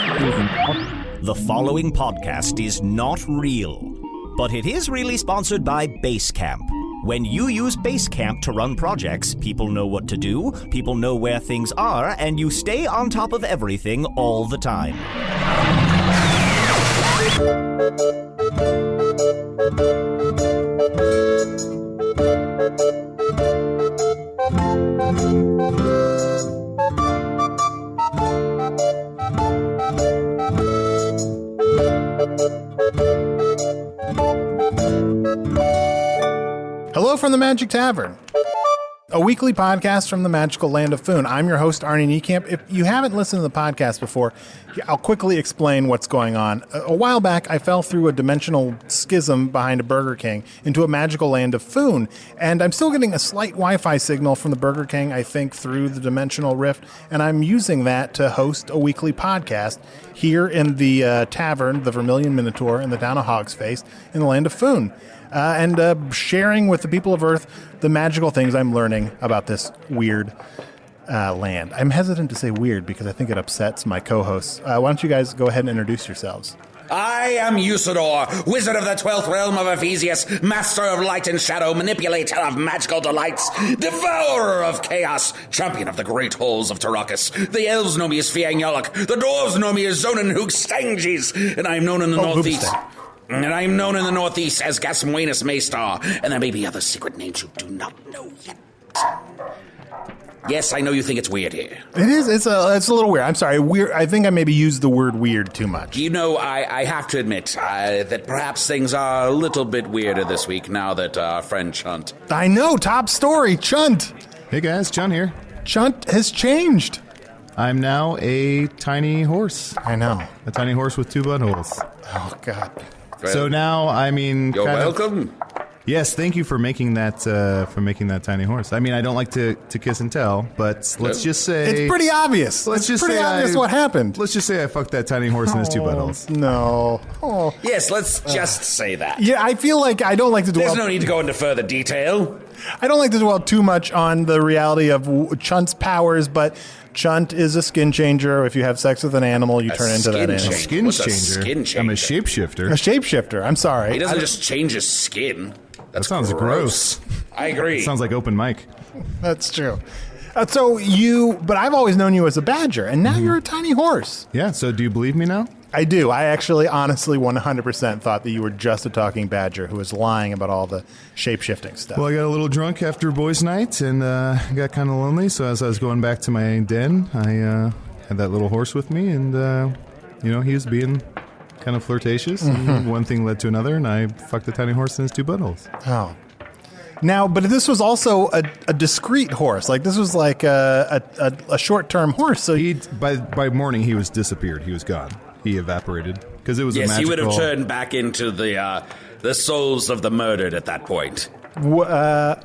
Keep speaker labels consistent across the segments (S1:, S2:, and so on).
S1: The following podcast is not real, but it is really sponsored by Basecamp. When you use Basecamp to run projects, people know what to do, people know where things are, and you stay on top of everything all the time.
S2: Hello from the Magic Tavern, a weekly podcast from the magical land of Foon. I'm your host, Arnie Niekamp. If you haven't listened to the podcast before, I'll quickly explain what's going on. A while back, I fell through a dimensional schism behind a Burger King into a magical land of Foon, and I'm still getting a slight Wi-Fi signal from the Burger King, I think, through the dimensional rift, and I'm using that to host a weekly podcast here in the Tavern, the Vermilion Minotaur, in the town of Hogsface, in the land of Foon. And sharing with the people of Earth the magical things I'm learning about this weird land. I'm hesitant to say weird because I think it upsets my co-hosts. Why don't you guys go ahead and introduce yourselves?
S3: I am Usidore, wizard of the 12th realm of Ephesius, master of light and shadow, manipulator of magical delights, devourer of chaos, champion of the great halls of Tarakas. The elves know me as Fiang Yalak, the dwarves know me as Zonin Hoogstangis, and I am known in the northeast. And I'm known in the northeast as Gasmuenus Maystar, and there may be other secret names you do not know yet. Yes, I know you think it's weird here.
S2: It is. It's a little weird. I'm sorry. Weird. I think I maybe used the word weird too much.
S3: You know, I have to admit that perhaps things are a little bit weirder this week now that our friend Chunt.
S2: I know. Top story. Chunt.
S4: Hey guys, Chunt here.
S2: Chunt has changed.
S4: I'm now a tiny horse.
S2: I know.
S4: A tiny horse with two buttholes.
S2: Oh, God.
S3: Well,
S4: so now, I mean...
S3: You're welcome.
S4: Yes, thank you for making that tiny horse. I mean, I don't like to kiss and tell, but let's just say...
S2: It's pretty obvious.
S4: Let's just
S2: pretty
S4: say
S2: obvious what happened.
S4: Let's just say I fucked that tiny horse in his two buttholes.
S2: No. Oh.
S3: Yes, let's just say that.
S2: Yeah, I feel like I don't like to dwell...
S3: There's no need to go into further detail.
S2: I don't like to dwell too much on the reality of Chunt's powers, but Chunt is a skin changer. If you have sex with an animal, you turn into that animal.
S4: Skin
S3: What's a
S4: changer?
S3: skin changer?
S4: I'm a shapeshifter.
S2: A shapeshifter. I'm sorry.
S3: He doesn't just change his skin.
S4: That sounds gross.
S3: I agree.
S4: It sounds like open mic.
S2: That's true. But I've always known you as a badger, and now you're a tiny horse.
S4: Yeah, so do you believe me now?
S2: I do. I actually, honestly, 100% thought that you were just a talking badger who was lying about all the shape-shifting stuff.
S4: Well, I got a little drunk after boys' night and got kind of lonely, so as I was going back to my den, I had that little horse with me, and, he was being kind of flirtatious, and one thing led to another, and I fucked the tiny horse in his two buttholes.
S2: Oh. Now, but this was also a discreet horse. Like, this was like a short-term horse. So
S4: by morning, he was disappeared. He was gone. He evaporated because it was a magical...
S3: Yes, he would have turned back into the souls of the murdered at that point.
S2: The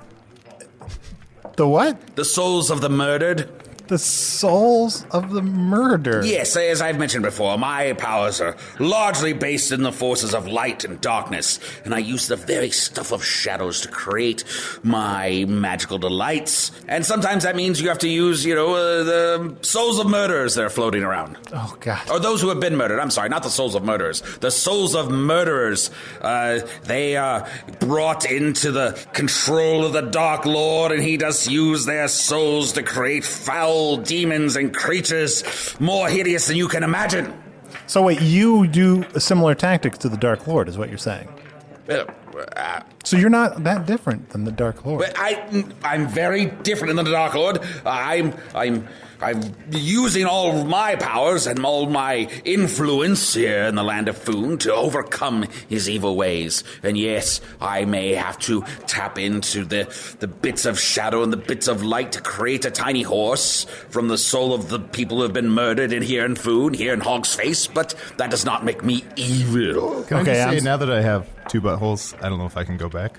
S2: what?
S3: The souls of the murdered.
S2: The souls of the murdered.
S3: Yes, as I've mentioned before, my powers are largely based in the forces of light and darkness, and I use the very stuff of shadows to create my magical delights. And sometimes that means you have to use, the souls of murderers that are floating around.
S2: Oh, God.
S3: Or those who have been murdered. I'm sorry, not the souls of murderers. The souls of murderers. They are brought into the control of the Dark Lord, and he does use their souls to create foul demons and creatures more hideous than you can imagine.
S2: So wait, you do similar tactics to the Dark Lord, is what you're saying? So you're not that different than the Dark Lord.
S3: I'm very different than the Dark Lord. I'm using all my powers and all my influence here in the land of Foon to overcome his evil ways. And yes, I may have to tap into the bits of shadow and the bits of light to create a tiny horse from the soul of the people who have been murdered here in Foon, here in Hogsface, but that does not make me evil.
S4: Can I just say, now that I have two buttholes, I don't know if I can go back.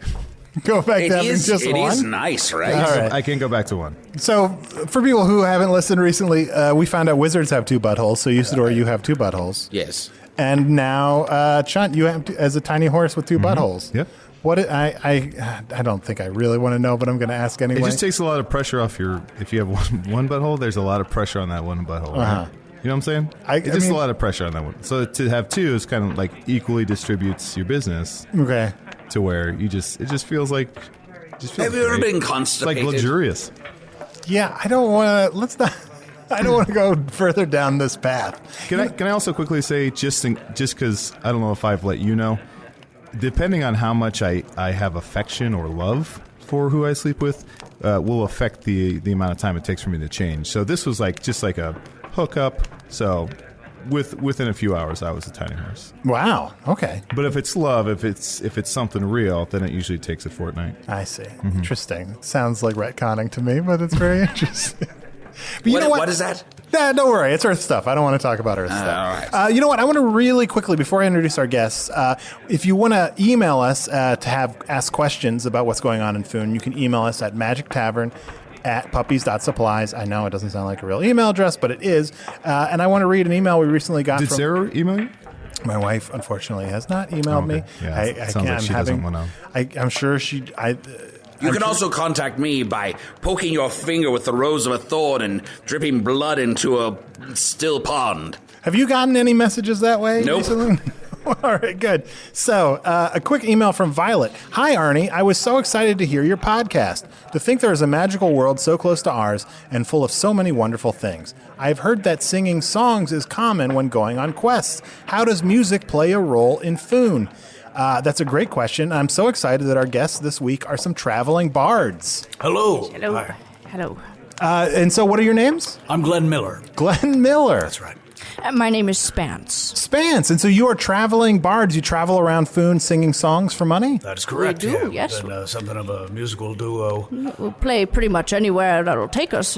S2: Go back to having just one?
S3: It is nice, right?
S2: All right.
S4: I can go back to one.
S2: So, for people who haven't listened recently, we found out wizards have two buttholes. So, Usidore, you have two buttholes.
S3: Yes.
S2: And now, Chunt, you have as a tiny horse with two buttholes.
S4: Yep.
S2: What I don't think I really want to know, but I'm going to ask anyway.
S4: It just takes a lot of pressure off if you have one butthole, there's a lot of pressure on that one butthole.
S2: Uh-huh.
S4: Right? You know what I'm saying? It's just a lot of pressure on that one. So to have two is kind of like equally distributes your business.
S2: Okay.
S4: To where it just feels like.
S3: Have you ever been
S4: It's
S3: constipated?
S4: like luxurious.
S2: Yeah, I don't want to. Let's not. I don't want to go further down this path.
S4: Can I also quickly say, just because I don't know if I've let you know, depending on how much I have affection or love for who I sleep with, will affect the amount of time it takes for me to change. So this was just like a hookup. So within a few hours, I was a tiny horse.
S2: Wow. Okay.
S4: But if it's love, if it's something real, then it usually takes a fortnight.
S2: I see. Interesting. Sounds like retconning to me, but it's very interesting. But you know what?
S3: What is that?
S2: Nah, don't worry. It's Earth stuff. I don't want to talk about Earth stuff.
S3: All right.
S2: You know what? I want to really quickly, before I introduce our guests, if you want to email us to ask questions about what's going on in Foon, you can email us at magictavern@puppies.supplies. I know it doesn't sound like a real email address, but it is. And I want to read an email we recently got
S4: Did
S2: from...
S4: Sarah email you?
S2: My wife, unfortunately, has not emailed me.
S4: Yeah,
S2: I
S4: sounds like she doesn't want to.
S2: I'm sure she...
S3: You can also contact me by poking your finger with the rose of a thorn and dripping blood into a still pond.
S2: Have you gotten any messages that way
S3: Nope.
S2: recently? All right, good. So, a quick email from Violet. Hi, Arnie. I was so excited to hear your podcast. To think there is a magical world so close to ours and full of so many wonderful things. I've heard that singing songs is common when going on quests. How does music play a role in Foon? That's a great question. I'm so excited that our guests this week are some traveling bards.
S5: Hello.
S6: Hello.
S5: Hi.
S6: Hello.
S2: And so what are your names?
S5: I'm Glenn Miller.
S2: Glenn Miller.
S5: That's right.
S6: My name is Spants.
S2: Spants. And so you are traveling bards. You travel around Foon singing songs for money?
S5: That is correct.
S6: We do,
S5: yeah.
S6: yes.
S5: And, something of a musical duo.
S6: We'll play pretty much anywhere that'll take us,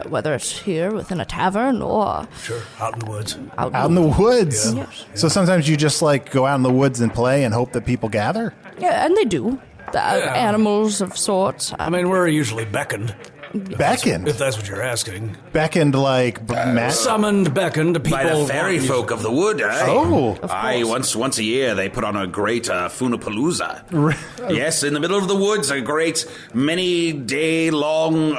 S6: whether it's here within a tavern or
S5: Sure. Out in the woods.
S6: out
S2: Out in the woods.
S5: Yeah.
S6: Yes.
S2: So sometimes you just go out in the woods and play and hope that people gather?
S6: Yeah, and they do. Animals of sorts.
S5: I mean, we're usually beckoned.
S2: Beckoned?
S5: If that's what you're asking.
S2: Beckoned like Matt?
S5: Summoned, beckoned, people.
S3: By the fairy folk of the wood, eh?
S2: Oh.
S3: Aye, once a year they put on a great Foonapalooza. Yes, in the middle of the woods, a great many-day-long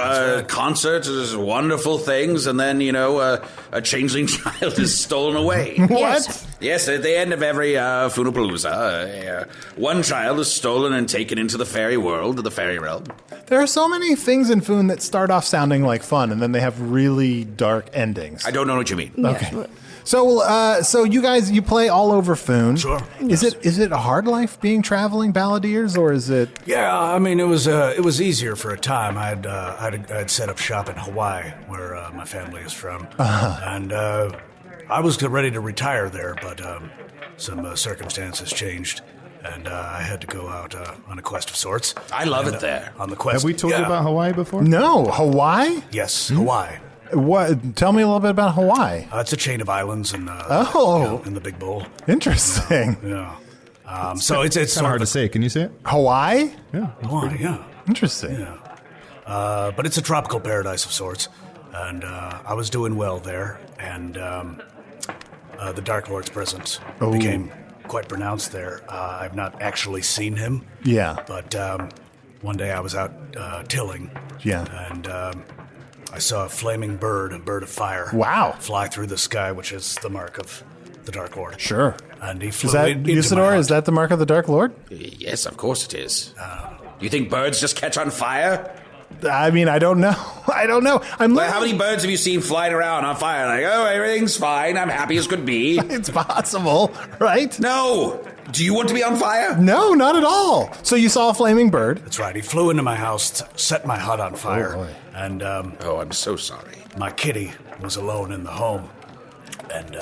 S3: concert, wonderful things, and then, a changeling child is stolen away.
S2: What?
S6: Yes.
S3: Yes, at the end of every Foonapalooza, one child is stolen and taken into the fairy world, the fairy realm.
S2: There are so many things in Foon that start off sounding like fun, and then they have really dark endings.
S3: I don't know what you mean.
S2: Okay. So you guys, you play all over Foon.
S5: Sure.
S2: Is it a hard life being traveling balladeers, or is it?
S5: Yeah, I mean, it was easier for a time. I'd set up shop in Hawaii, where my family is from, and I was ready to retire there, but some circumstances changed, and I had to go out on a quest of sorts.
S3: I love it there.
S5: On the quest.
S4: Have we told you about Hawaii before?
S2: No, Hawaii.
S5: Yes, Hawaii.
S2: What? Tell me a little bit about Hawaii.
S5: It's a chain of islands in in the Big Bowl.
S2: Interesting.
S5: Yeah. So it's
S4: Kind of hard to say. Can you say it?
S2: Hawaii.
S4: Yeah.
S5: Hawaii, yeah.
S2: Interesting.
S5: Yeah. But it's a tropical paradise of sorts, and I was doing well there, and the Dark Lord's presence became quite pronounced there. I've not actually seen him.
S2: Yeah.
S5: But one day I was out tilling.
S2: Yeah.
S5: And I saw a flaming bird, a bird of fire.
S2: Wow.
S5: Fly through the sky, which is the mark of the Dark Lord.
S2: Sure.
S5: And he flew
S2: Is that
S5: into my
S2: Usidore?
S5: hut.
S2: Is that the mark of the Dark Lord?
S3: Yes, of course it is. Do you think birds just catch on fire?
S2: I mean, I don't know. I don't know.
S3: Well, how many birds have you seen flying around on fire? Like, oh, everything's fine. I'm happy as could be.
S2: It's possible, right?
S3: No. Do you want to be on fire?
S2: No, not at all. So you saw a flaming bird.
S5: That's right. He flew into my house, set my hut on fire.
S2: boy.
S5: And
S3: Oh, I'm so sorry.
S5: my kitty was alone in the home. And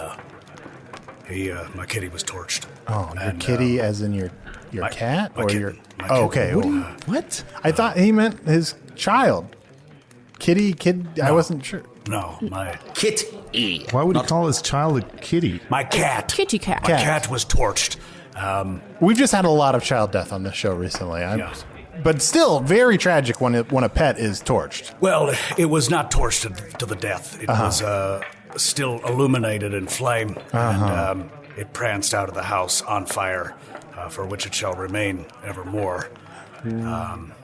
S5: my kitty was torched.
S2: Oh, your
S5: And,
S2: kitty, as in your
S5: my-
S2: cat,
S5: my
S2: or
S5: kitten.
S2: your?
S5: My
S2: Oh,
S5: kitten.
S2: okay. What? I thought he meant his child. Kid. I wasn't sure.
S5: No, my
S3: Kitty.
S4: Why would he call his child a kitty?
S5: cat.
S6: Kitty cat.
S5: My cat was torched.
S2: We've just had a lot of child death on this show recently.
S5: Yes.
S2: But still, very tragic when a pet is torched.
S5: Well, it was not torched to the death. It was still illuminated in flame, and it pranced out of the house on fire, for which it shall remain evermore.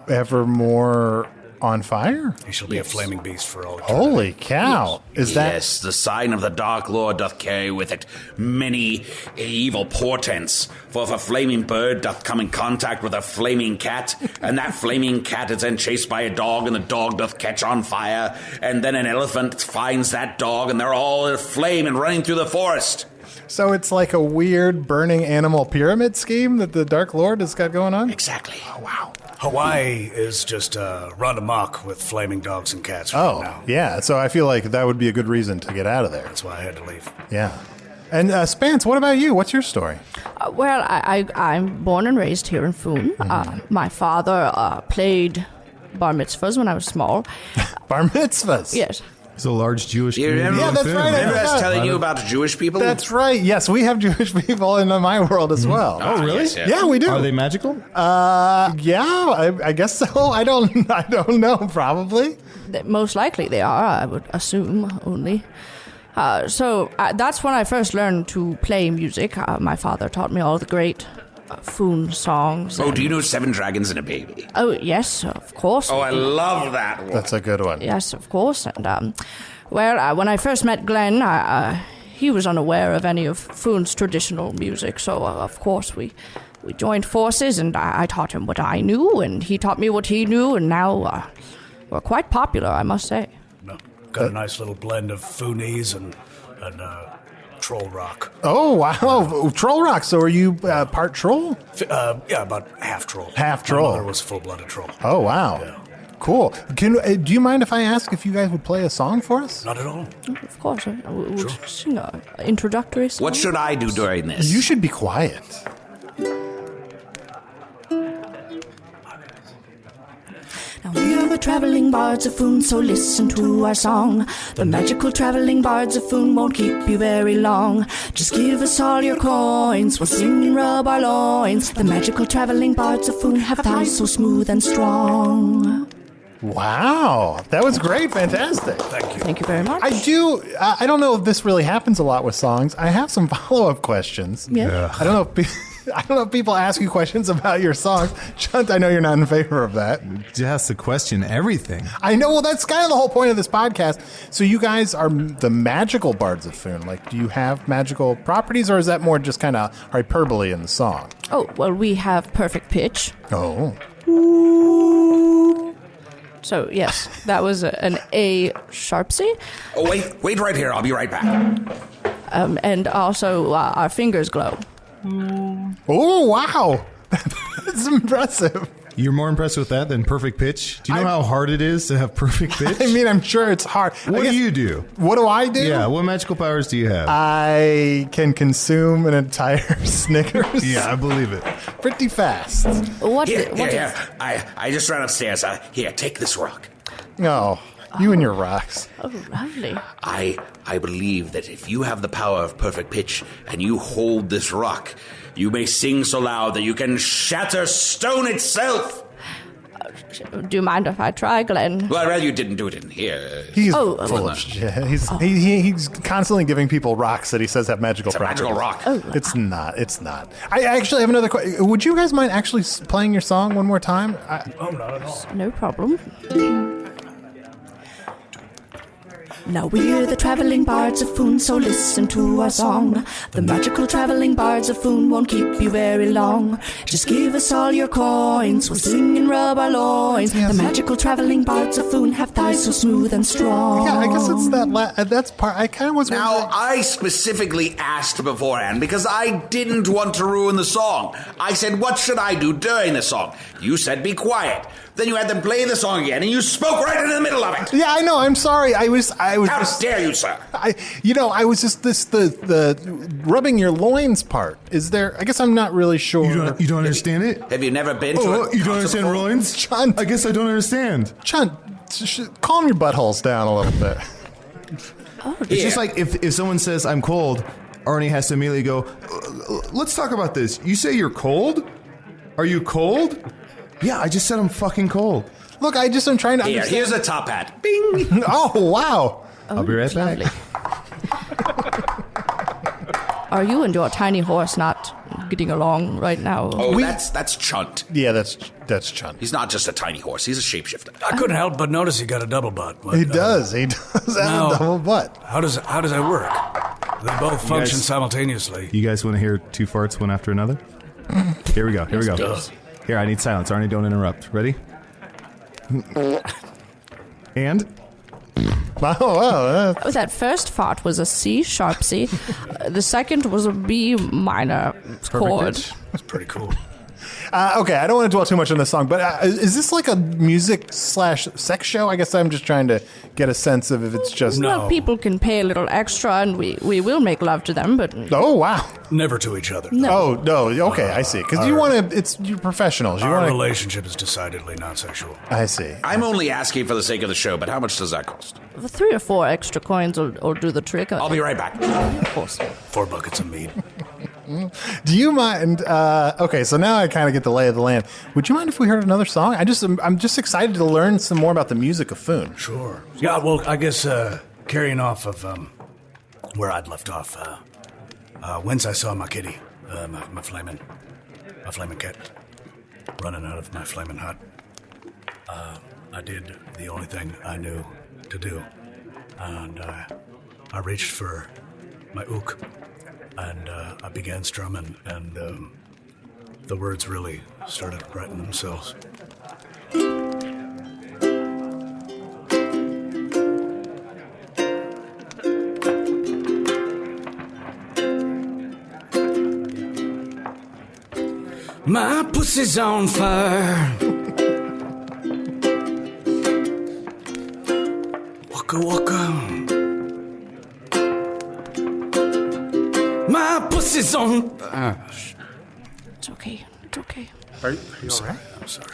S2: Evermore. On fire?
S5: He shall be a flaming beast for all eternity.
S2: Holy cow. Is that...
S3: Yes, the sign of the Dark Lord doth carry with it many evil portents. For if a flaming bird doth come in contact with a flaming cat, and that flaming cat is then chased by a dog, and the dog doth catch on fire, and then an elephant finds that dog, and they're all aflame and running through the forest.
S2: So it's like a weird burning animal pyramid scheme that the Dark Lord has got going on?
S3: Exactly.
S2: Oh, wow.
S5: Hawaii is just run amok with flaming dogs and cats right now.
S2: Yeah. So I feel like that would be a good reason to get out of there.
S5: That's why I had to leave.
S2: Yeah. And Spants, what about you? What's your story?
S6: Well, I'm born and raised here in Foon. My father played bar mitzvahs when I was small.
S2: Bar mitzvahs?
S6: Yes.
S4: It's a large Jewish community.
S2: Yeah, that's right.
S3: Remember us telling you about Jewish people?
S2: That's right. Yes, we have Jewish people in my world as well.
S3: Oh, really? Yes,
S2: Yeah, we do.
S4: Are they magical?
S2: Yeah, I guess so. I don't know. Probably.
S6: Most likely they are, I would assume, only. So that's when I first learned to play music. My father taught me all the great Foon songs.
S3: Oh, do you know Seven Dragons and a Baby?
S6: Oh, yes, of course.
S3: Oh, I love that one.
S2: That's a good one.
S6: Yes, of course. And, when I first met Glenn, he was unaware of any of Foon's traditional music. So, of course, we joined forces, and I taught him what I knew, and he taught me what he knew, and now we're quite popular, I must say.
S5: Got a nice little blend of Foonies and troll rock.
S2: Oh, wow. Troll rock. So are you part troll?
S5: Yeah, about half troll.
S2: Half troll.
S5: My mother was a full-blooded troll.
S2: Oh, wow.
S5: Yeah.
S2: Cool. Do you mind if I ask if you guys would play a song for us?
S5: Not at all.
S6: Of course, we'll sing an introductory song.
S3: What should I do during this?
S2: You should be quiet.
S6: Now we are the traveling bards of Foon, so listen to our song. The magical traveling bards of Foon won't keep you very long. Just give us all your coins, we'll sing and rub our loins. The magical traveling bards of Foon have thighs so smooth and strong.
S2: Wow. That was great. Fantastic.
S5: Thank you.
S6: Thank you very much.
S2: I don't know if this really happens a lot with songs. I have some follow-up questions.
S6: Yeah.
S2: I don't know if people ask you questions about your songs. Chunt, I know you're not in favor of that.
S4: Just to question everything.
S2: I know. Well, that's kind of the whole point of this podcast. So you guys are the magical bards of Foon. Like, do you have magical properties, or is that more just kind of hyperbole in the song?
S6: Oh, well, we have perfect pitch.
S2: Oh.
S6: So, yes, that was an A sharp C.
S3: Oh, wait right here. I'll be right back.
S6: And also, our fingers glow.
S2: Oh, wow. That's impressive.
S4: You're more impressed with that than perfect pitch? Do you know how hard it is to have perfect pitch?
S2: I mean, I'm sure it's hard.
S4: What do you do?
S2: What do I do?
S4: Yeah, what magical powers do you have?
S2: I can consume an entire Snickers.
S4: Yeah, I believe it.
S2: Pretty fast.
S3: Here. I just ran upstairs. Here, take this rock.
S2: Oh, you and your rocks.
S6: Oh, lovely.
S3: I believe that if you have the power of perfect pitch and you hold this rock, you may sing so loud that you can shatter stone itself.
S6: Do you mind if I try, Glenn?
S3: Well, I'd rather you didn't do it in here.
S2: He's full of shit. He's constantly giving people rocks that he says have magical properties.
S3: Magical rock.
S6: Oh.
S2: It's not. I actually have another question. Would you guys mind actually playing your song one more time?
S5: Oh, not at all.
S6: No problem. Now we're the traveling bards of Foon, so listen to our song. The magical traveling bards of Foon won't keep you very long. Just give us all your coins, we'll sing and rub our loins. The magical traveling bards of Foon have thighs so smooth and strong.
S2: Yeah, I guess it's that's part. I kind of was.
S3: Now, I specifically asked beforehand because I didn't want to ruin the song. I said, what should I do during the song? You said, be quiet. Then you had them play the song again, and you spoke right in the middle of it.
S2: Yeah, I know. I'm sorry. I was.
S3: How dare you, sir?
S2: I was just the rubbing your loins part. Is there? I guess I'm not really sure.
S4: You don't understand it?
S3: Have you never been to it?
S4: You don't understand loins?
S2: Chunt.
S4: I guess I don't understand.
S2: Chunt, calm your buttholes down a little bit.
S4: It's just like if someone says I'm cold, Arnie has to immediately go, let's talk about this. You say you're cold? Are you cold? Yeah, I just said I'm fucking cold.
S2: Look, I'm trying to understand.
S3: Here's a top hat. Bing!
S2: Oh, wow.
S4: I'll be right back.
S6: Are you and your tiny horse not getting along right now.
S3: Oh, that's Chunt.
S2: Yeah, that's Chunt.
S3: He's not just a tiny horse. He's a shapeshifter.
S5: I couldn't help but notice he got a double butt.
S2: He does have a double butt.
S5: How does that work? They both function simultaneously.
S4: You guys want to hear two farts one after another? Here we go.
S6: Please.
S4: Here, I need silence. Arnie, don't interrupt. Ready? And?
S2: Wow.
S6: That first fart was a C, sharp C. The second was a B minor chord.
S5: That's pretty cool.
S2: Okay, I don't want to dwell too much on this song, but is this like a music/sex show? I guess I'm just trying to get a sense of if it's just...
S6: Well, people can pay a little extra, and we will make love to them, but...
S2: Oh, wow.
S5: Never to each other.
S6: No.
S2: Oh, no. Okay, I see. Because you're professionals.
S5: Our relationship is decidedly not sexual.
S2: I see.
S3: I'm only asking for the sake of the show, but how much does that cost?
S6: 3 or 4 extra coins will do the trick.
S3: I'll be right back.
S6: Of course.
S5: 4 buckets of meat.
S2: Do you mind? Okay, so now I kind of get the lay of the land. Would you mind if we heard another song? I'm just excited to learn some more about the music of Foon.
S5: Sure. Yeah. Well, I guess carrying off of where I'd left off. Whence I saw my kitty, my flaming cat, running out of my flaming hut. I did the only thing I knew to do, and I reached for my ook. And I began strumming, and the words really started writing themselves. My pussy's on fire. Waka waka. My pussy's on.
S6: It's okay. It's okay.
S2: Are you all right?
S5: I'm sorry.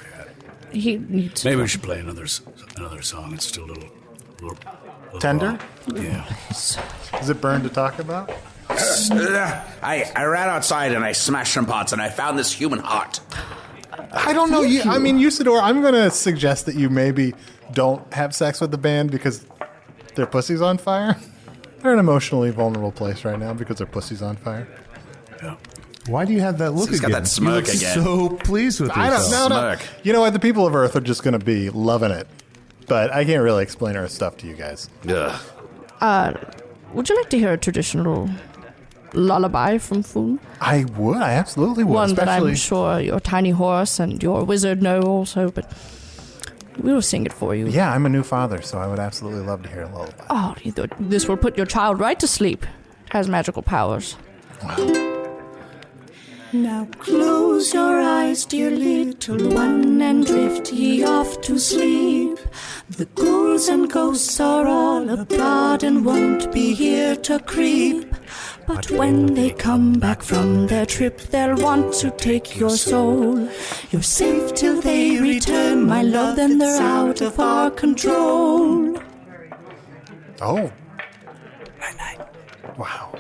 S6: He needs...
S5: Maybe we should play another song. It's still a little
S2: Tender?
S5: raw. Yeah.
S2: Is it burned to talk about?
S3: I ran outside and I smashed some pots and I found this human heart.
S2: I don't know. I mean, Usidore, I'm going to suggest that you maybe don't have sex with the band because their pussy's on fire. They're in an emotionally vulnerable place right now because their pussy's on fire.
S5: Yeah.
S4: Why do you have that look
S3: He's got
S4: again?
S3: that smirk
S4: you look
S3: again.
S4: so pleased with
S2: I
S4: yourself.
S2: don't know.
S3: Smirk.
S2: You know what? The people of Earth are just going to be loving it. But I can't really explain Earth stuff to you guys.
S3: Ugh.
S6: Would you like to hear a traditional lullaby from Foon?
S2: I would. I absolutely would.
S6: One that
S2: especially...
S6: I'm sure your tiny horse and your wizard know also, but we will sing it for you.
S2: Yeah, I'm a new father, so I would absolutely love to hear a lullaby.
S6: Oh, this will put your child right to sleep. It has magical powers. Now close your eyes, dear little one, and drift ye off to sleep. The ghouls and ghosts are all abroad and won't be here to creep. But when they come back from their trip, they'll want to take your soul. You're safe till they return, my love, then they're out of our control.
S2: Oh,
S5: Night-night.
S2: wow.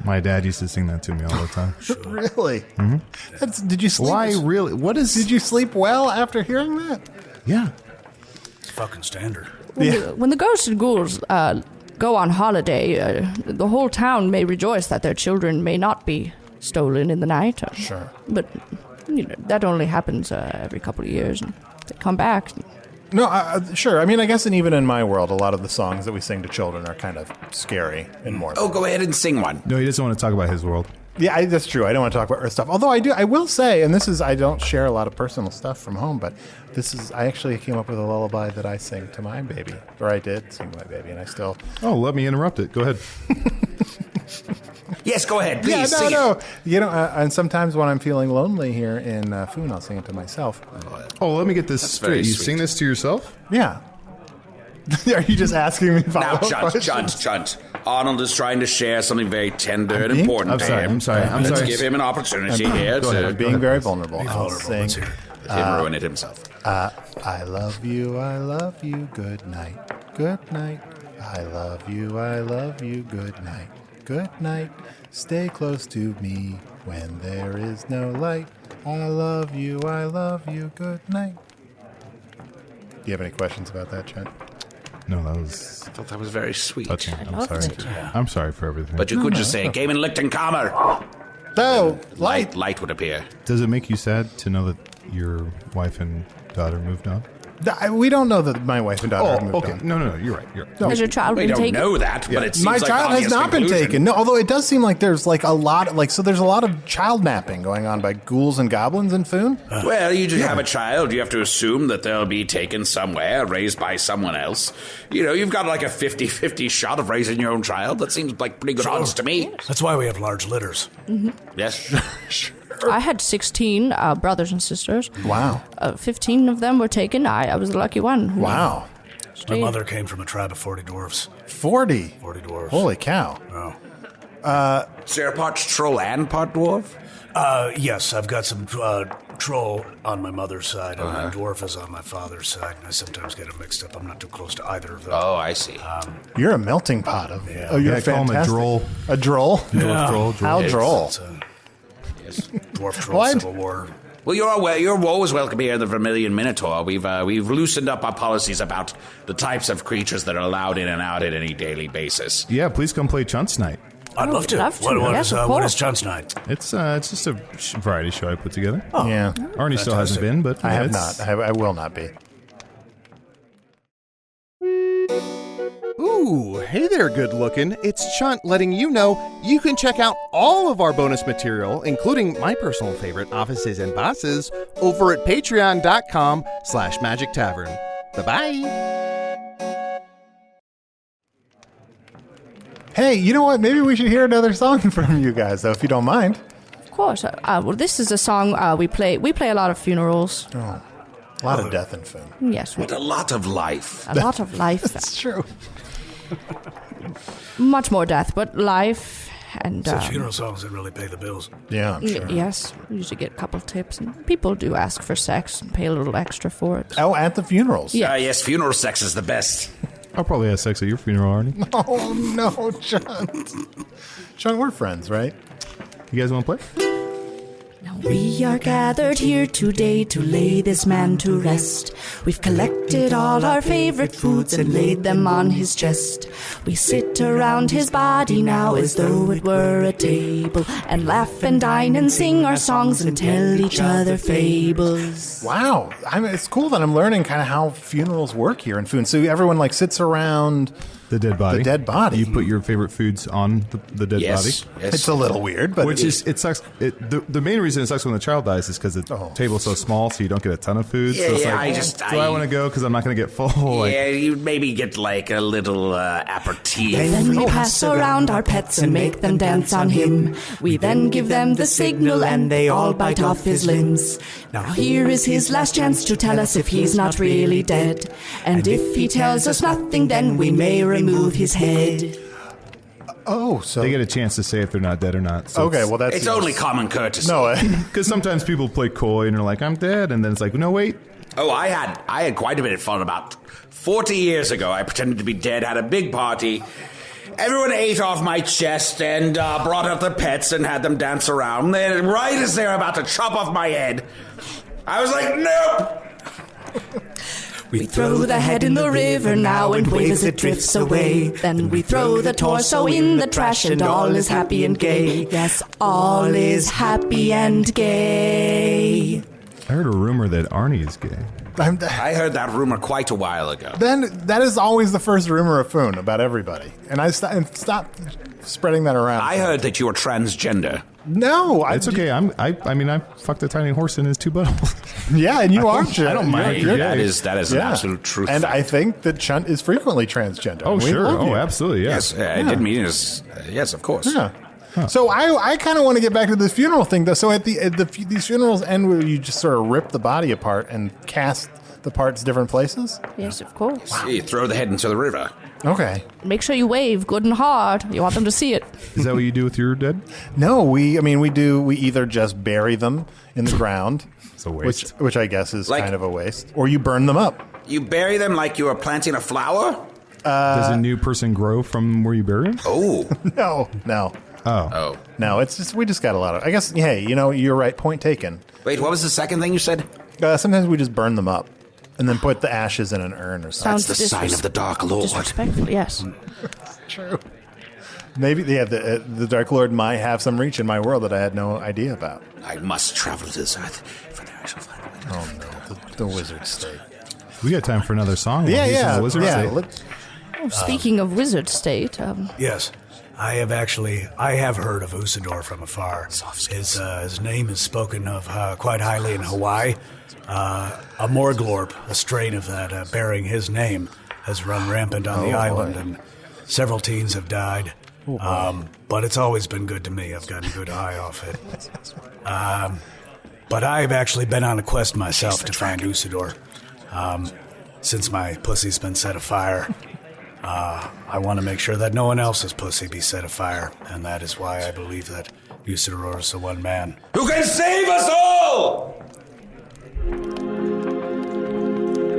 S4: My dad used to sing that to me all the time.
S2: Really? Mm-hmm. Did you sleep?
S4: Why really? What is...
S2: Did you sleep well after hearing that?
S4: Yeah.
S5: It's fucking standard.
S6: When the ghosts and ghouls go on holiday, the whole town may rejoice that their children may not be stolen in the night.
S2: Sure.
S6: But that only happens every couple of years, and they come back.
S2: No, sure. I mean, I guess even in my world, a lot of the songs that we sing to children are kind of scary and morbid.
S3: Oh, go ahead and sing one.
S4: No, he doesn't want to talk about his world.
S2: Yeah, that's true. I don't want to talk about Earth stuff. Although I will say, and I don't share a lot of personal stuff from home, but I actually came up with a lullaby that I sing to my baby. Or I did sing to my baby, and I still...
S4: Oh, let me interrupt it. Go ahead.
S3: Yes, go ahead, please.
S2: Yeah,
S3: sing
S2: no.
S3: it.
S2: You know, and sometimes when I'm feeling lonely here in Foon, I'll sing it to myself.
S4: Oh, let me get this
S3: That's
S4: straight.
S3: very
S4: You
S3: sweet.
S4: sing this to yourself?
S2: Yeah. Are you just asking me
S3: Now,
S2: follow-up questions?
S3: Chunt. Arnold is trying to share something very tender and important
S4: I'm
S3: to
S4: sorry,
S3: him.
S4: I'm sorry, I'm
S3: Let's
S4: sorry.
S3: give him an opportunity here
S2: Go ahead. I'm
S3: to
S2: being very vulnerable.
S5: Be
S2: I'll
S5: vulnerable.
S2: sing.
S5: Let's hear it.
S3: let him ruin it himself.
S2: I love you, good night, good night. I love you, good night, good night. Stay close to me when there is no light. I love you, good night. Do you have any questions about that, Chunt?
S4: No, that was
S3: I thought that was very sweet.
S4: touching. I'm
S6: loved
S4: sorry.
S6: it.
S4: I'm sorry for everything.
S3: But you could just say, Game and Lichtenkammer.
S2: Oh, light.
S3: Light would appear.
S4: Does it make you sad to know that your wife and daughter moved on?
S2: We don't know that my wife and daughter have moved
S4: okay.
S2: on.
S4: No, you're right.
S6: Has your child
S3: We
S6: been
S3: don't
S6: taken?
S3: know that, but it seems
S2: My
S3: like
S2: child has
S3: obvious
S2: not been
S3: conclusion.
S2: taken. No, although it does seem like there's like a lot, so there's a lot of child napping going on by ghouls and goblins in Foon.
S3: Well, you just have a child. You have to assume that they'll be taken somewhere, raised by someone else. You know, you've got like a 50-50 shot of raising your own child. That seems like pretty good odds to me.
S5: That's why we have large litters.
S3: Yes.
S6: I had 16 brothers and sisters.
S2: Wow.
S6: 15 of them were taken. I was the lucky one.
S2: Wow.
S5: My mother came from a tribe of 40 dwarves.
S2: 40.
S5: 40 dwarves.
S2: Holy cow.
S5: Oh.
S3: So you're part troll and part dwarf?
S5: Yes, I've got some troll on my mother's side, and my dwarf is on my father's side. I sometimes get them mixed up. I'm not too close to either of them.
S3: Oh, I see.
S2: You're a melting pot of.
S5: Yeah.
S2: Oh, you're
S4: Yeah, call him a
S2: fantastic.
S4: droll.
S2: A droll?
S4: Droll.
S2: How droll?
S5: It's a dwarf troll
S2: What?
S5: civil war.
S3: Well, you're always welcome here at the Vermilion Minotaur. We've loosened up our policies about the types of creatures that are allowed in and out at any daily basis.
S4: Yeah, please come play Chunt's Night.
S5: I'd love to.
S6: love to.
S5: What
S6: Yes, of
S5: what
S6: course.
S5: is Chunt's Night?
S4: It's just a variety show I put together.
S2: Yeah.
S4: Arnie still hasn't
S5: Fantastic.
S4: been, but
S2: I have
S4: it's-
S2: not. I will not be.
S7: Ooh, hey there, good looking. It's Chunt letting you know you can check out all of our bonus material, including my personal favorite, Offices and Bosses, over at patreon.com/Magic Tavern. Bye-bye.
S2: Hey, you know what? Maybe we should hear another song from you guys, though, if you don't mind.
S6: Of course. Well, this is a song we play. We play a lot of funerals.
S2: A lot of death in Foon.
S6: Yes,
S3: But a lot of life.
S6: a lot of life.
S2: It's true.
S6: Much more death, but life and
S5: So funeral songs that really pay the bills.
S2: Yeah, I'm sure.
S6: yes, we usually get a couple of tips, and people do ask for sex and pay a little extra for it.
S2: Oh, at the funerals.
S6: Yeah.
S3: Yes, funeral sex is the best.
S4: I'll probably have sex at your funeral, Arnie.
S2: Oh, no, Chunt. Chunt, we're friends, right?
S4: You guys want to play?
S6: Now we are gathered here today to lay this man to rest. We've collected all our favorite foods and laid them on his chest. We sit around his body now as though it were a table, and laugh and dine and sing our songs and tell each other fables.
S2: Wow. It's cool that I'm learning kind of how funerals work here in Foon. So everyone, like, sits around
S4: The dead body.
S2: the dead body.
S4: You put your favorite foods on the dead
S3: Yes.
S4: body.
S3: Yes.
S2: It's a little weird, but
S4: Which is, it sucks. The main reason it sucks when the child dies is because the table's so small, so you don't get a ton of food.
S3: Yeah,
S4: so it's
S3: yeah,
S4: like, do I want to go because I'm not going to get full? Like,
S3: Yeah, you maybe get like a little aperitif.
S6: Then we pass around our pets and make them dance on him. We then give them the signal and they all bite off his limbs. Now here is his last chance to tell us if he's not really dead. And if he tells us nothing, then we may remove his head.
S2: so
S4: they get a chance to say if they're not dead or not. So
S2: okay. Well, that's
S3: It's only common courtesy.
S2: no.
S4: because sometimes people play coy and they're like, "I'm dead," and then it's like, "No, wait."
S3: Oh, I had quite a bit of fun about 40 years ago. I pretended to be dead, had a big party. Everyone ate off my chest and brought out their pets and had them dance around. Then, right as they were about to chop off my head, I was like, nope.
S6: We throw the head in the river now and wave as it drifts away. Then we throw the torso in the trash and all is happy and gay. Yes, all is happy and gay.
S4: I heard a rumor that Arnie is gay.
S3: I heard that rumor quite a while ago.
S2: Then that is always the first rumor of Foon about everybody, and I stopped spreading that around.
S3: I heard that you were transgender.
S2: No,
S4: It's okay. I mean, I fucked a tiny horse in his two buttholes.
S2: Yeah, and you are.
S4: I don't mind.
S2: You're-
S3: That is an absolute truth.
S2: And I think that Chunt is frequently transgender.
S4: Oh,
S2: and we
S4: sure.
S2: love
S4: Oh,
S2: you.
S4: absolutely. Yeah.
S3: Yes, I didn't mean it as, yes, of course.
S2: Yeah. So I kind of want to get back to this funeral thing, though. So at these funerals end where you just sort of rip the body apart and cast the parts different places.
S6: Yes, of course.
S3: You throw the head into the river.
S2: Okay.
S6: Make sure you wave good and hard. You want them to see it.
S4: Is that what you do with your dead?
S2: No, we either just bury them in the ground,
S4: It's a waste.
S2: which I guess is
S3: Like-
S2: kind of a waste, or you burn them up.
S3: You bury them like you were planting a flower?
S4: Does a new person grow from where you bury him?
S3: Oh.
S2: No.
S3: Oh.
S2: No, it's just we just got a lot of. I guess hey, you're right. Point taken.
S3: Wait, what was the second thing you said?
S2: Sometimes we just burn them up, and then put the ashes in an urn or something.
S6: Sounds
S3: That's the sign of the Dark Lord.
S6: disrespectful, yes.
S2: True. Maybe, the Dark Lord might have some reach in my world that I had no idea about.
S3: I must travel to the south, for there I shall find a way to
S2: Oh no, the wizard state.
S4: We got time for another song.
S2: Yeah.
S4: Wizard State.
S6: Speaking of wizard state,
S5: Yes, I have heard of Usidore from afar. His name is spoken of quite highly in Hawaii. A Morglorp, a strain of that bearing his name, has run rampant on the island, and several teens have died. But it's always been good to me. I've gotten a good high off it. But I've actually been on a quest myself to find Usidore. Since my pussy's been set afire, I want to make sure that no one else's pussy be set afire, and that is why I believe that Usidore is the one man
S3: who can save us all!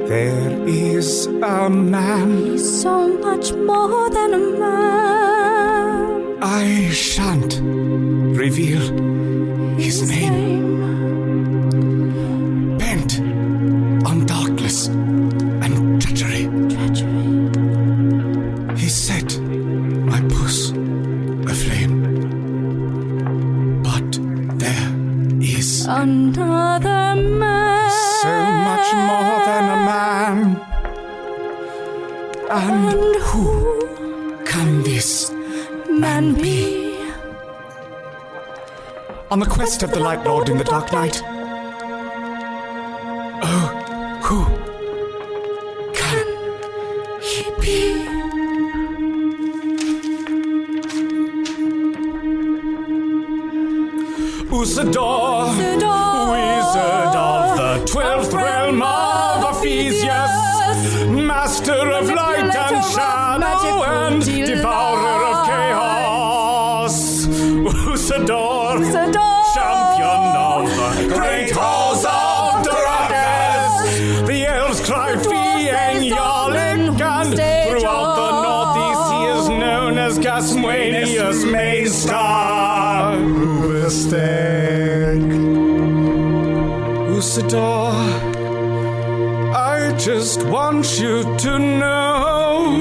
S8: There is a man.
S6: he's so much more than a man.
S8: I shan't reveal his name. Bent on darkness and treachery. He set my puss aflame. But there is
S6: Another man.
S8: so much more than a man. And who can this
S6: man be?
S8: on the quest of the Light Lord in the Dark Night? Oh, who can he be? Usidore, wizard of the 12th realm of Ephesius, master of light and shadow and devourer of chaos. Usidore, champion of the great halls of darkness. The elves cry fee and Yarlick, and throughout the northeast he is known as Gaswanius Mainstar. Usidore, I just want you to know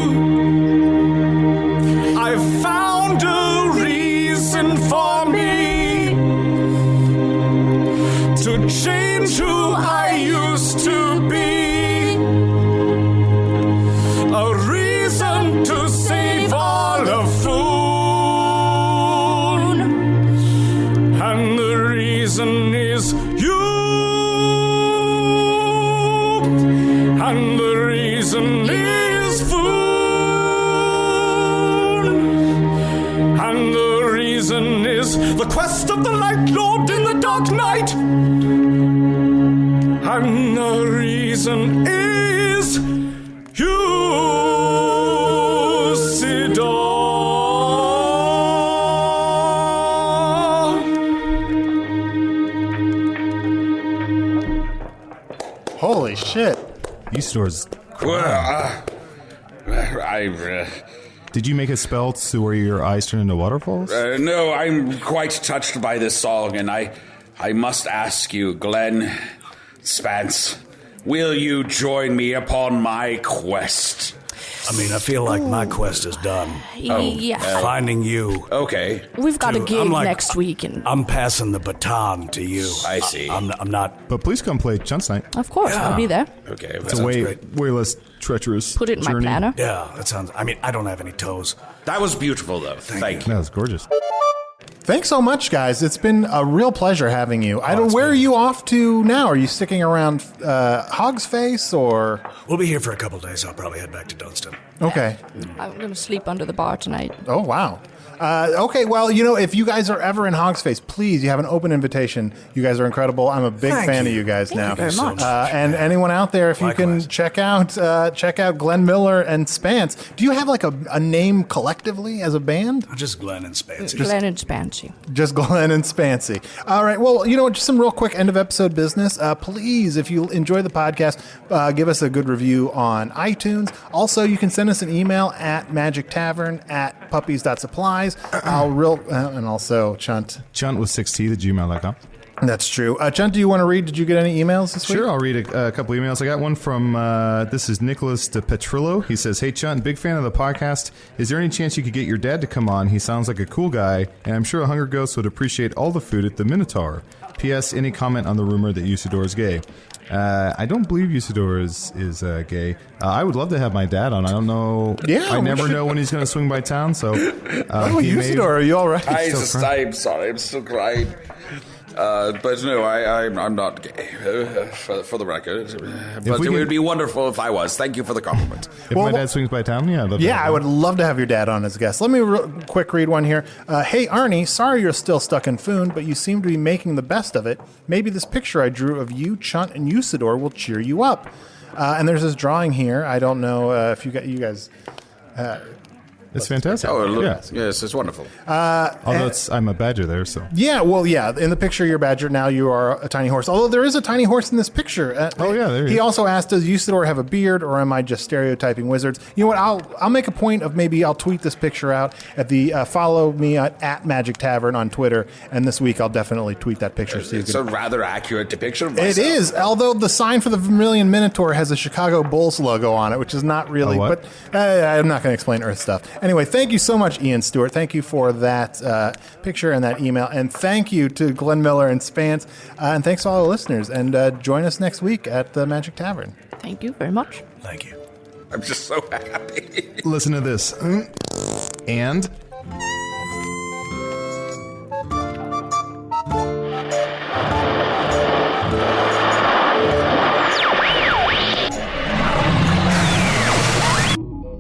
S8: I've found a reason for me to change who I used to be. A reason to save all of Foon. And the reason is you. And the reason is Foon. And the reason is the quest of the Light Lord in the Dark Night. And the reason is Usidore.
S2: Holy shit.
S4: Usidore's.
S3: Well,
S4: Did you make a spell to where your eyes turn into waterfalls?
S3: no, I'm quite touched by this song, and I must ask you, Glenn, Spants, will you join me upon my quest?
S5: I mean, I feel like my quest is done.
S6: Yeah.
S5: Finding you.
S3: Okay,
S6: We've got a
S5: Dude,
S6: gig
S5: I'm like-
S6: next week, and
S5: I'm passing the baton to you.
S3: I see.
S5: I'm not.
S4: But please come play Chunt's Night.
S6: of course, I'll be there.
S3: okay.
S4: It's a way less treacherous
S6: Put it in my
S4: journey.
S6: planner.
S5: Yeah, that sounds. I mean, I don't have any toes.
S3: That was beautiful, though. Thank you.
S4: That was gorgeous.
S2: Thanks so much, guys. It's been a real pleasure having you. Where are you off to now? Are you sticking around Hogsface or?
S5: We'll be here for a couple days. I'll probably head back to Dunstan.
S2: Okay.
S6: I'm going to sleep under the bar tonight.
S2: Oh, wow. Okay, well, if you guys are ever in Hogsface, please, you have an open invitation. You guys are incredible. I'm a big
S5: Thank
S2: fan
S5: you.
S2: of you guys now.
S6: Thank you very much.
S2: And anyone out there, if you
S5: Likewise.
S2: can check out Glenn Miller and Spants. Do you have like a name collectively as a band?
S5: Just Glenn and Spancy.
S6: Glenn and Spansy.
S2: Just Glenn and Spancy. All right. Well, just some real quick end of episode business. Please, if you enjoy the podcast, give us a good review on iTunes. Also, you can send us an email at magictavern@puppies.supplies. And also Chunt.
S4: Chunt with 6T, the gmail.com.
S2: That's true. Chunt, do you want to read? Did you get any emails this week?
S4: Sure, I'll read a couple emails. I got one from, this is Nicholas de Petrillo. He says, "Hey, Chunt, big fan of the podcast. Is there any chance you could get your dad to come on? He sounds like a cool guy, and I'm sure a Hunger Ghost would appreciate all the food at the Minotaur. P.S. Any comment on the rumor that Usidore is gay?" I don't believe Usidore is gay. I would love to have my dad on. I don't know.
S2: Yeah,
S4: I never know when he's going to swing by town, so...
S2: Usidore, are you all right?
S3: I'm sorry, I'm still crying. But no, I'm not gay, for the record. But it would be wonderful if I was. Thank you for the compliment.
S4: If my dad swings by town, yeah.
S2: I would love to have your dad on as a guest. Let me quick read one here. Hey, Arnie, sorry you're still stuck in Foon, but you seem to be making the best of it. Maybe this picture I drew of you, Chunt, and Usidore will cheer you up. And there's this drawing here. I don't know if you guys...
S4: It's fantastic.
S3: Oh, look,
S4: yeah.
S3: Yes, it's wonderful.
S4: Although I'm a badger there, so...
S2: Yeah, in the picture you're a badger, now you are a tiny horse. Although there is a tiny horse in this picture.
S4: There
S2: he also asked, does Usidore have a beard, or am I just stereotyping wizards? You know what, I'll make a point of maybe I'll tweet this picture out at the... follow me at Magic Tavern on Twitter, and this week I'll definitely tweet that picture. So
S3: it's a rather accurate depiction of myself.
S2: It is, although the sign for the Vermilion Minotaur has a Chicago Bulls logo on it, which is not really...
S4: what?
S2: But I'm not going to explain Earth stuff. Anyway, thank you so much, Ian Stewart. Thank you for that picture and that email. And thank you to Glenn Miller and Spants. And thanks to all the listeners. And join us next week at the Magic Tavern.
S6: Thank you very much.
S5: Thank you.
S3: I'm just so happy.
S4: Listen to this. And...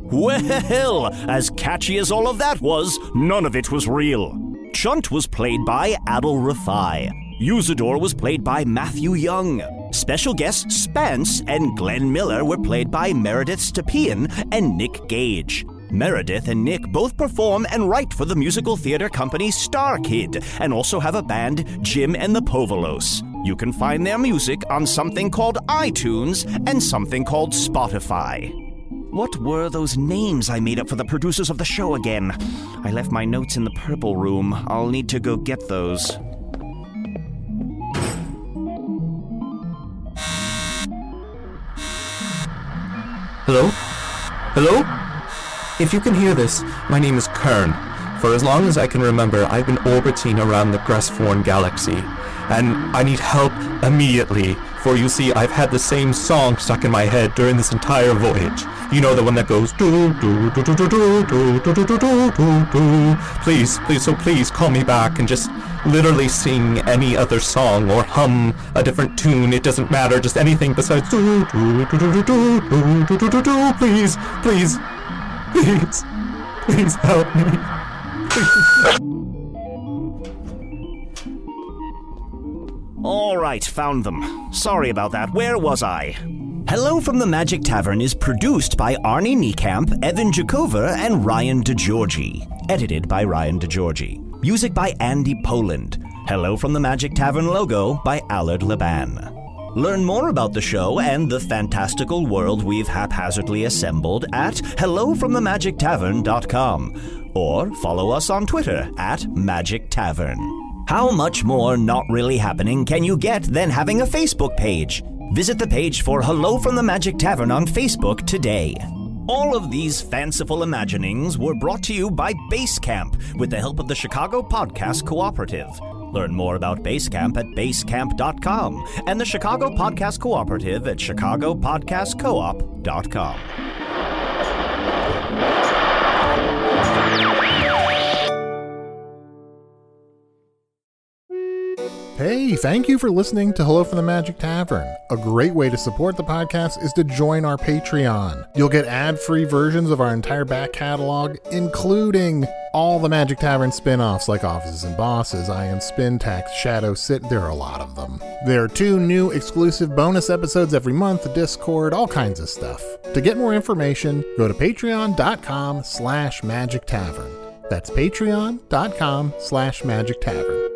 S1: Well, as catchy as all of that was, none of it was real. Chunt was played by Adal Rifai. Usidore was played by Matthew Young. Special guests Spants and Glenn Miller were played by Meridith Stepien and Nick Gage. Meridith and Nick both perform and write for the musical theater company Star Kid, and also have a band, Jim and the Povolos. You can find their music on something called iTunes and something called Spotify. What were those names I made up for the producers of the show again? I left my notes in the purple room. I'll need to go get those.
S9: Hello? Hello? If you can hear this, my name is Kern. For as long as I can remember, I've been orbiting around the Gressforn galaxy, and I need help immediately, for you see, I've had the same song stuck in my head during this entire voyage. You know, the one that goes do do do do do do do do do do do do. Please call me back and just literally sing any other song or hum a different tune. It doesn't matter, just anything besides do do do do do do do do do do. Please help me.
S1: All right, found them. Sorry about that. Where was I? Hello from the Magic Tavern is produced by Arnie Niekamp, Evan Jacover, and Ryan DiGiorgi. Edited by Ryan DiGiorgi. Music by Andy Poland. Hello from the Magic Tavern logo by Allard Laban. Learn more about the show and the fantastical world we've haphazardly assembled at hellofromthemagictavern.com, or follow us on Twitter at Magic Tavern. How much more not really happening can you get than having a Facebook page? Visit the page for Hello from the Magic Tavern on Facebook today. All of these fanciful imaginings were brought to you by Basecamp with the help of the Chicago Podcast Cooperative. Learn more about Basecamp at basecamp.com and the Chicago Podcast Cooperative at chicagopodcastcoop.com.
S2: Hey, thank you for listening to Hello from the Magic Tavern. A great way to support the podcast is to join our Patreon. You'll get ad-free versions of our entire back catalog, including all the Magic Tavern spin-offs like Offices and Bosses, I Am Spin Tax, Shadow Sit. There are a lot of them. There are 2 new exclusive bonus episodes every month, Discord, all kinds of stuff. To get more information, go to patreon.com/Magic Tavern. That's patreon.com/Magic Tavern.